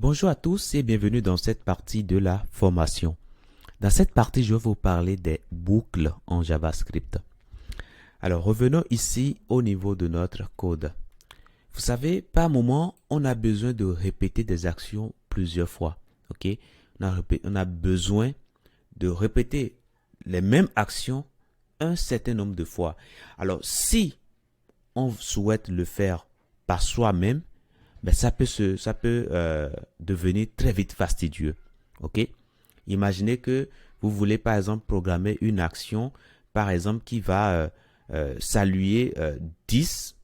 Bonjour à tous et bienvenue dans cette partie de la formation. Dans cette partie, je vais vous parler des boucles en JavaScript. Alors, revenons ici au niveau de notre code. Vous savez, par moment, on a besoin de répéter des actions plusieurs fois. Ok? On a besoin de répéter les mêmes actions un certain nombre de fois. Alors, si on souhaite le faire par soi-même, ben ça peut devenir très vite fastidieux. Ok? Imaginez que vous voulez par exemple programmer une action, par exemple qui va saluer 10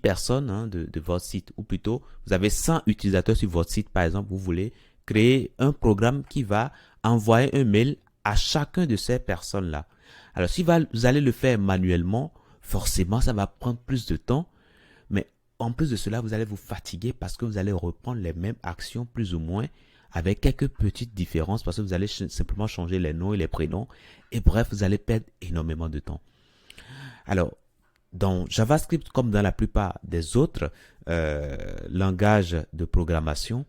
personnes de votre site, ou plutôt vous avez 100 utilisateurs sur votre site, par exemple, vous voulez créer un programme qui va envoyer un mail à chacun de ces personnes-là. Alors si vous allez le faire manuellement, forcément ça va prendre plus de temps, mais en plus de cela, vous allez vous fatiguer parce que vous allez reprendre les mêmes actions plus ou moins avec quelques petites différences parce que vous allez simplement changer les noms et les prénoms. Et bref, vous allez perdre énormément de temps. Alors, dans JavaScript, comme dans la plupart des autres langages de programmation,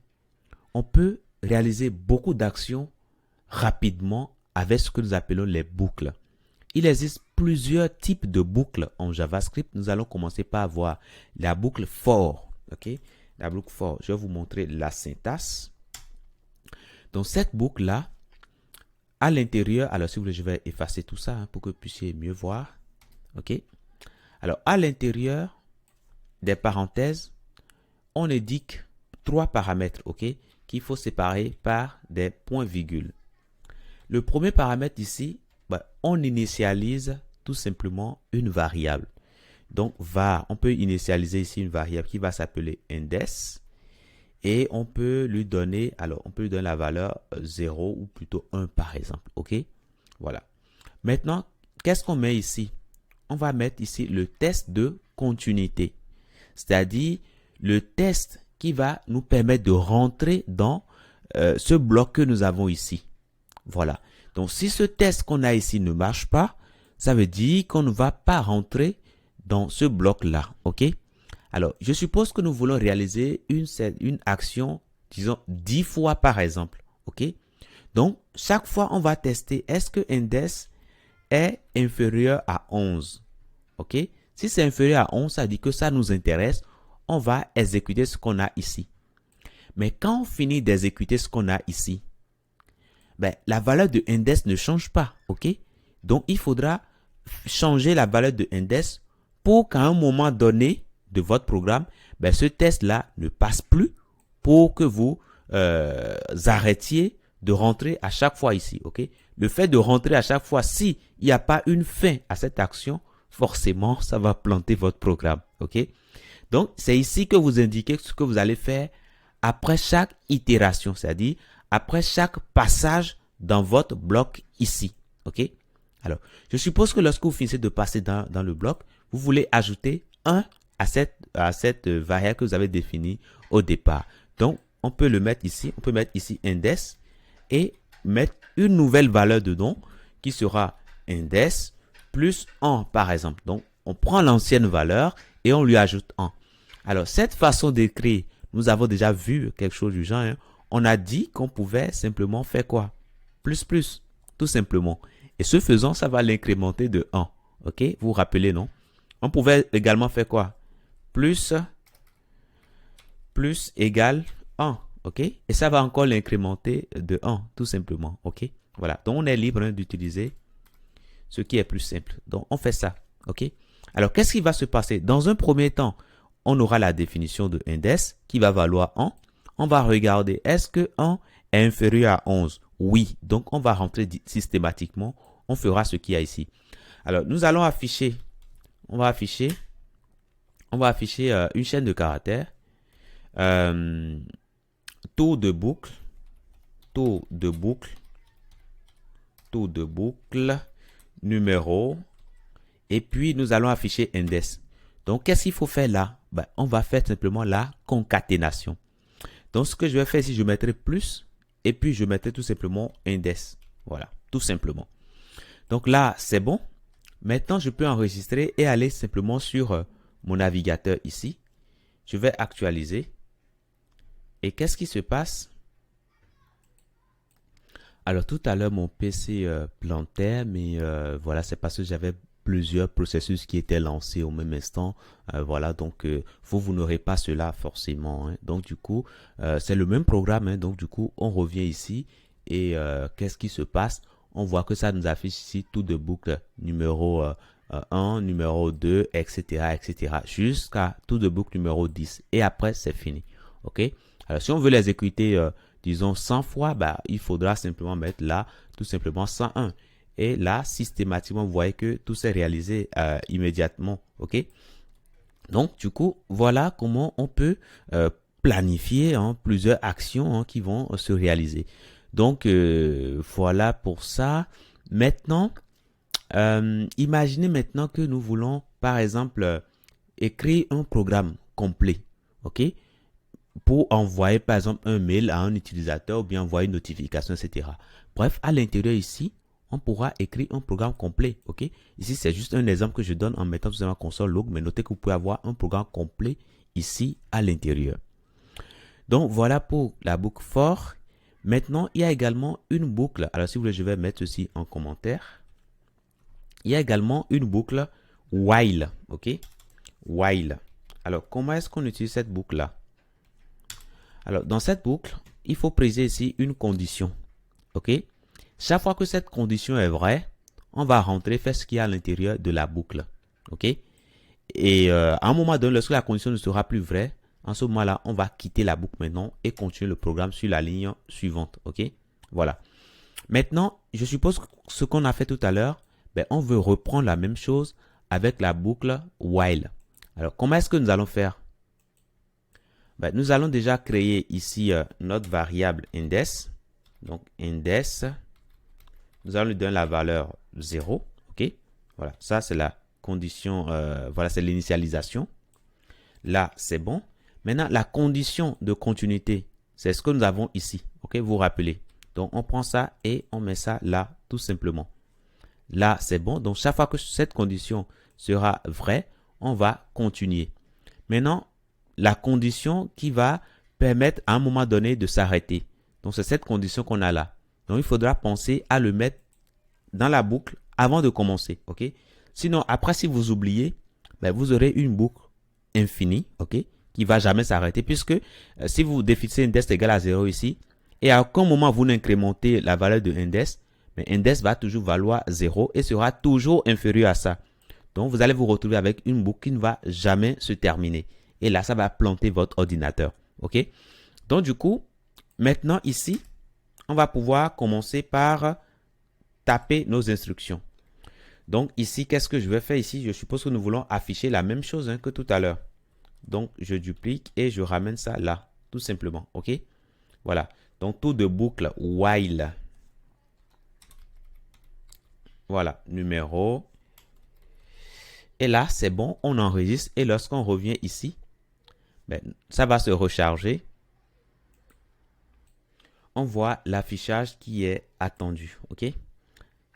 on peut réaliser beaucoup d'actions rapidement avec ce que nous appelons les boucles. Il existe plusieurs types de boucles en JavaScript. Nous allons commencer par voir la boucle for. Ok, la boucle for. Je vais vous montrer la syntaxe. Dans cette boucle-là, à l'intérieur, alors si vous voulez, je vais effacer tout ça pour que vous puissiez mieux voir. Ok. Alors, à l'intérieur des parenthèses, on indique trois paramètres, ok, qu'il faut séparer par des points-virgules. Le premier paramètre ici, on initialise tout simplement une variable. Donc, on peut initialiser ici une variable qui va s'appeler index et on peut lui donner, la valeur 0 ou plutôt 1 par exemple. Ok? Voilà. Maintenant, qu'est-ce qu'on met ici? On va mettre ici le test de continuité, c'est-à-dire le test qui va nous permettre de rentrer dans ce bloc que nous avons ici. Voilà. Donc, si ce test qu'on a ici ne marche pas, ça veut dire qu'on ne va pas rentrer dans ce bloc-là. OK? Alors, je suppose que nous voulons réaliser une action, disons, 10 fois par exemple. OK? Donc, chaque fois, on va tester est-ce que index est inférieur à 11. OK? Si c'est inférieur à 11, ça dit que ça nous intéresse. On va exécuter ce qu'on a ici. Mais quand on finit d'exécuter ce qu'on a ici, la valeur de index ne change pas, ok? Donc, il faudra changer la valeur de index pour qu'à un moment donné de votre programme, ce test-là ne passe plus pour que vous arrêtiez de rentrer à chaque fois ici, ok? Le fait de rentrer à chaque fois, si il n'y a pas une fin à cette action, forcément, ça va planter votre programme, ok? Donc, c'est ici que vous indiquez ce que vous allez faire après chaque itération, c'est-à-dire après chaque passage dans votre bloc ici. OK? Alors, je suppose que lorsque vous finissez de passer dans le bloc, vous voulez ajouter 1 à cette variable que vous avez définie au départ. Donc, on peut le mettre ici. On peut mettre ici index et mettre une nouvelle valeur dedans qui sera index plus 1 par exemple. Donc, on prend l'ancienne valeur et on lui ajoute 1. Alors, cette façon d'écrire, nous avons déjà vu quelque chose du genre. On a dit qu'on pouvait simplement faire quoi? Plus, tout simplement. Et ce faisant, ça va l'incrémenter de 1. OK? Vous vous rappelez, non? On pouvait également faire quoi? Plus égale 1. OK? Et ça va encore l'incrémenter de 1, tout simplement. OK? Voilà. Donc, on est libre d'utiliser ce qui est plus simple. Donc, on fait ça. OK? Alors, qu'est-ce qui va se passer? Dans un premier temps, on aura la définition de index qui va valoir 1. On va regarder, est-ce que 1 est inférieur à 11? Oui. Donc, on va rentrer systématiquement. On fera ce qu'il y a ici. Alors, nous allons afficher, on va afficher une chaîne de caractères. Tour de boucle, numéro, et puis nous allons afficher index. Donc, qu'est-ce qu'il faut faire là? On va faire simplement la concaténation. Donc, ce que je vais faire ici, je mettrai plus, et puis je mettrai tout simplement index. Voilà, tout simplement. Donc là, c'est bon. Maintenant, je peux enregistrer et aller simplement sur mon navigateur ici. Je vais actualiser. Et qu'est-ce qui se passe? Alors tout à l'heure, mon PC plantait, mais voilà, c'est parce que j'avais plusieurs processus qui étaient lancés au même instant. Voilà, donc vous n'aurez pas cela forcément, hein. Donc du coup, c'est le même programme, hein. Donc du coup, on revient ici et qu'est-ce qui se passe? On voit que ça nous affiche ici tout de boucle numéro 1, numéro 2, etc., etc., jusqu'à tout de boucle numéro 10. Et après, c'est fini. OK? Alors si on veut les exécuter disons 100 fois, bah, il faudra simplement mettre là, tout simplement 101. Et là, systématiquement, vous voyez que tout s'est réalisé immédiatement. OK? Donc, du coup, voilà comment on peut planifier hein, plusieurs actions hein, qui vont se réaliser. Donc, voilà pour ça. Maintenant, imaginez maintenant que nous voulons, par exemple, écrire un programme complet. OK? Pour envoyer par exemple un mail à un utilisateur ou bien envoyer une notification, etc. Bref, à l'intérieur ici, on pourra écrire un programme complet. Ok? Ici, c'est juste un exemple que je donne en mettant tout simplement console log, mais notez que vous pouvez avoir un programme complet ici à l'intérieur. Donc, voilà pour la boucle for. Maintenant, il y a également une boucle. Alors, si vous voulez, je vais mettre ceci en commentaire. Il y a également une boucle while. Ok? While. Alors, comment est-ce qu'on utilise cette boucle-là? Alors, dans cette boucle, il faut préciser ici une condition. OK? Chaque fois que cette condition est vraie, on va rentrer faire ce qu'il y a à l'intérieur de la boucle. OK? Et à un moment donné, lorsque la condition ne sera plus vraie, en ce moment-là, on va quitter la boucle maintenant et continuer le programme sur la ligne suivante. OK? Voilà. Maintenant, je suppose que ce qu'on a fait tout à l'heure, ben, on veut reprendre la même chose avec la boucle while. Alors, comment est-ce que nous allons faire? Ben, nous allons déjà créer ici notre variable index. Donc, index, nous allons lui donner la valeur 0. OK? Voilà, ça c'est la condition, voilà, c'est l'initialisation. Là, c'est bon. Maintenant, la condition de continuité, c'est ce que nous avons ici. OK? Vous vous rappelez. Donc, on prend ça et on met ça là, tout simplement. Là, c'est bon. Donc, chaque fois que cette condition sera vraie, on va continuer. Maintenant, la condition qui va permettre à un moment donné de s'arrêter. Donc, c'est cette condition qu'on a là. Donc, il faudra penser à le mettre dans la boucle avant de commencer. OK? Sinon, après, si vous oubliez, ben, vous aurez une boucle infinie, OK, qui ne va jamais s'arrêter puisque si vous définissez index égale à 0 ici, et à aucun moment vous n'incrémentez la valeur de index, mais index va toujours valoir 0 et sera toujours inférieur à ça. Donc, vous allez vous retrouver avec une boucle qui ne va jamais se terminer. Et là, ça va planter votre ordinateur. OK? Donc, du coup, maintenant, ici, on va pouvoir commencer par taper nos instructions. Donc, ici, qu'est-ce que je vais faire ici? Je suppose que nous voulons afficher la même chose hein, que tout à l'heure. Donc, je duplique et je ramène ça là, tout simplement. OK? Voilà. Donc, tour de boucle while. Voilà, numéro. Et là, c'est bon, on enregistre. Et lorsqu'on revient ici, ben, ça va se recharger. On voit l'affichage qui est attendu. OK?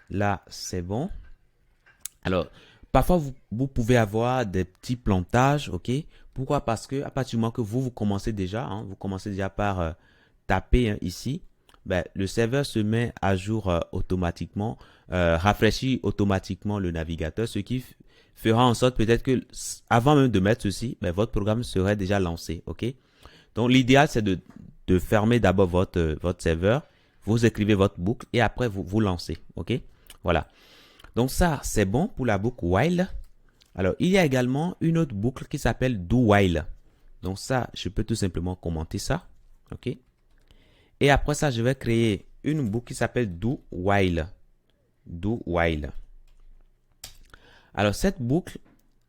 Là, c'est bon. Alors, parfois, vous pouvez avoir des petits plantages. OK? Pourquoi? Parce que à partir du moment que vous commencez déjà, hein, vous commencez déjà par taper hein, ici, ben, le serveur se met à jour automatiquement, rafraîchit automatiquement le navigateur, ce qui fera en sorte peut-être que avant même de mettre ceci, ben, votre programme serait déjà lancé. OK? Donc, l'idéal, c'est de fermer d'abord votre serveur, vous écrivez votre boucle et après, vous lancez. OK? Voilà. Donc, ça, c'est bon pour la boucle while. Alors, il y a également une autre boucle qui s'appelle do while. Donc, ça, je peux tout simplement commenter ça. OK? Et après ça, je vais créer une boucle qui s'appelle do while. Do while. Alors, cette boucle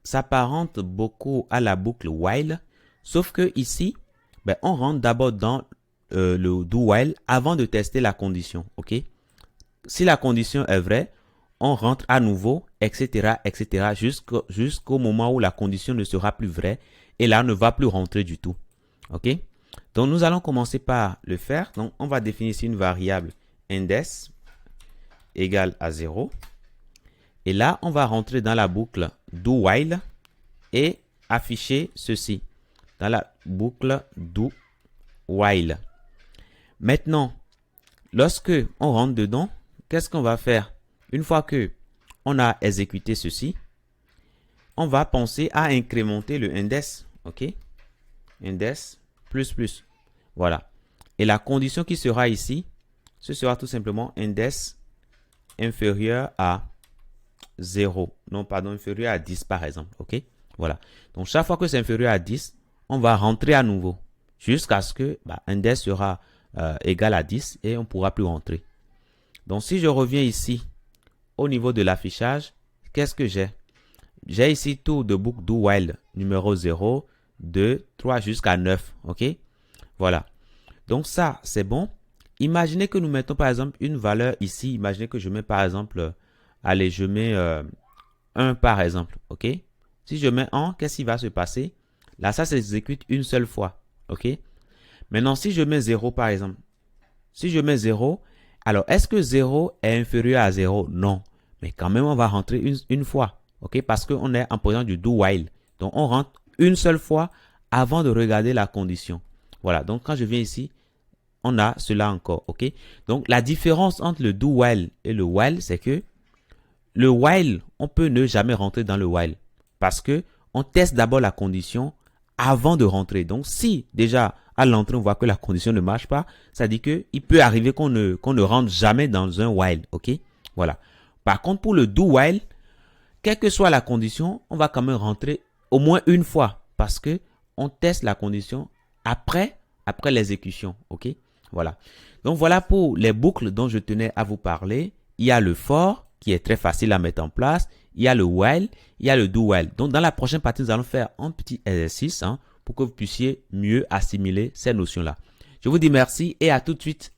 s'apparente beaucoup à la boucle while, sauf que ici, ben, on rentre d'abord dans le do while avant de tester la condition. OK? Si la condition est vraie, on rentre à nouveau, etc., etc., jusqu'au moment où la condition ne sera plus vraie et là, on ne va plus rentrer du tout. OK? Donc, nous allons commencer par le faire. Donc, on va définir ici une variable index égale à 0. Et là, on va rentrer dans la boucle do while et afficher ceci dans la boucle do while. Maintenant, lorsque on rentre dedans, qu'est-ce qu'on va faire? Une fois que on a exécuté ceci, on va penser à incrémenter le index, ok? Index plus plus. Voilà. Et la condition qui sera ici, ce sera tout simplement index inférieur à 0. Non, pardon, inférieur à 10 par exemple, ok? Voilà. Donc, chaque fois que c'est inférieur à 10, on va rentrer à nouveau jusqu'à ce que index sera égal à 10 et on ne pourra plus rentrer. Donc, si je reviens ici au niveau de l'affichage, qu'est-ce que j'ai? J'ai ici tour de boucle do while numéro 0, 2, 3 jusqu'à 9. OK? Voilà. Donc ça, c'est bon. Imaginez que nous mettons par exemple une valeur ici. Imaginez que je mets par exemple, allez, je mets 1 par exemple. OK? Si je mets 1, qu'est-ce qui va se passer? Là, ça s'exécute une seule fois. OK? Maintenant, si je mets 0 par exemple. Si je mets 0, alors est-ce que 0 est inférieur à 0? Non. Mais quand même, on va rentrer une fois. OK? Parce qu'on est en position du do while. Donc, on rentre une seule fois avant de regarder la condition. Voilà. Donc, quand je viens ici, on a cela encore. OK? Donc, la différence entre le do while et le while, c'est que le while, on peut ne jamais rentrer dans le while. Parce que on teste d'abord la condition avant de rentrer. Donc, si déjà à l'entrée, on voit que la condition ne marche pas, ça dit qu'il peut arriver qu'on ne rentre jamais dans un while. OK? Voilà. Par contre, pour le do while, quelle que soit la condition, on va quand même rentrer au moins une fois parce que on teste la condition après l'exécution. OK? Voilà. Donc, voilà pour les boucles dont je tenais à vous parler. Il y a le for qui est très facile à mettre en place. Il y a le while, il y a le do while. Donc, dans la prochaine partie, nous allons faire un petit exercice pour que vous puissiez mieux assimiler ces notions-là. Je vous dis merci et à tout de suite.